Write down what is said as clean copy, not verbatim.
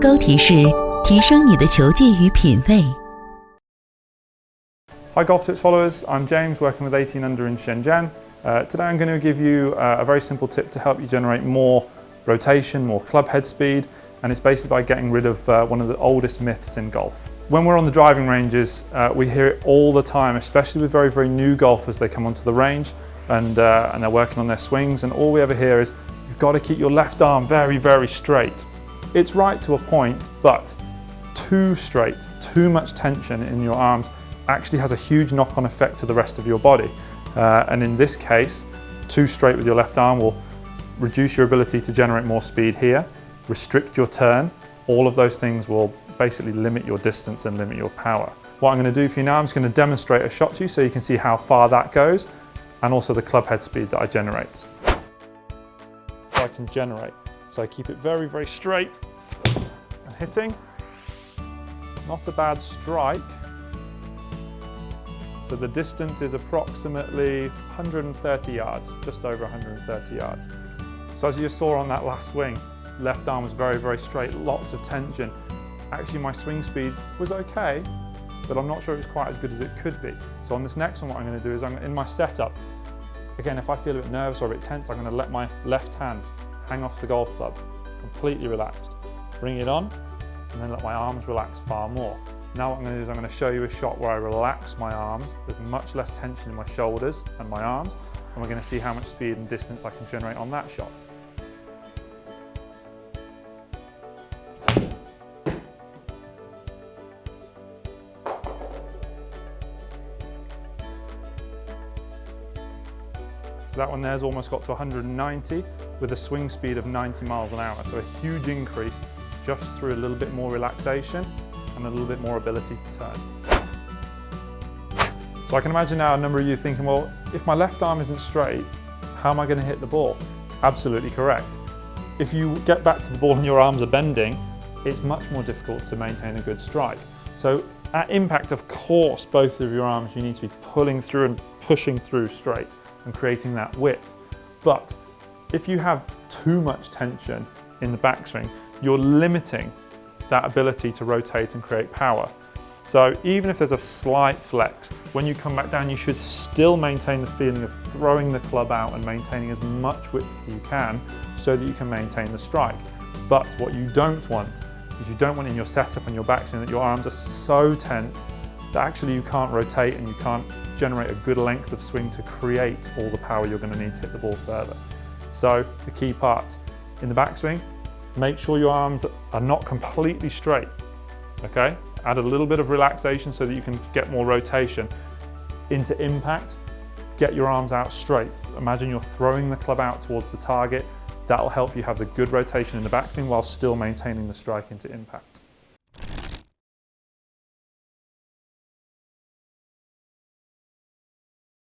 高提示，提升你的球技与品味。Hi Golf Tips followers, I'm James working with 18 Under in Shenzhen. Today I'm going to give you a very simple tip to help you generate more rotation, more club head speed, and it's basically by getting rid of one of the oldest myths in golf. When we're on the driving ranges, we hear it all the time, especially with very, very new golfers. They come onto the range and they're working on their swings, and all we ever hear is, you've got to keep your left arm very, very straight. It's right to a point, but too straight, too much tension in your arms actually has a huge knock-on effect to the rest of your body. And in this case, too straight with your left arm will reduce your ability to generate more speed here, restrict your turn. All of those things will basically limit your distance and limit your power. What I'm going to do for you now, I'm just going to demonstrate a shot to you so you can see how far that goes and also the club head speed that I generate. So I can generate. So I keep it very, very straight and hitting. Not a bad strike. So the distance is approximately 130 yards, just over 130 yards. So as you saw on that last swing, left arm was very, very straight, lots of tension. Actually my swing speed was okay, but I'm not sure it was quite as good as it could be. So on this next one, what I'm going to do is in my setup, again, if I feel a bit nervous or a bit tense, I'm going to let my left hand hang off the golf club, completely relaxed. Bring it on, and then let my arms relax far more. Now what I'm going to do is I'm going to show you a shot where I relax my arms. There's much less tension in my shoulders and my arms, and we're going to see how much speed and distance I can generate on that shot. So that one there's almost got to 190 with a swing speed of 90 miles an hour. So a huge increase just through a little bit more relaxation and a little bit more ability to turn. So I can imagine now a number of you thinking, well, if my left arm isn't straight, how am I going to hit the ball? Absolutely correct. If you get back to the ball and your arms are bending, it's much more difficult to maintain a good strike. So at impact, of course, both of your arms, you need to be pulling through and pushing through straight and creating that width. But if you have too much tension in the backswing, you're limiting that ability to rotate and create power. So even if there's a slight flex, when you come back down, you should still maintain the feeling of throwing the club out and maintaining as much width as you can so that you can maintain the strike. But what you don't want is you don't want in your setup and your backswing that your arms are so tense that actually you can't rotate and you can't generate a good length of swing to create all the power you're going to need to hit the ball further. So the key parts in the backswing, make sure your arms are not completely straight, okay? Add a little bit of relaxation so that you can get more rotation. Into impact, get your arms out straight. Imagine you're throwing the club out towards the target. That'll help you have the good rotation in the backswing while still maintaining the strike into impact.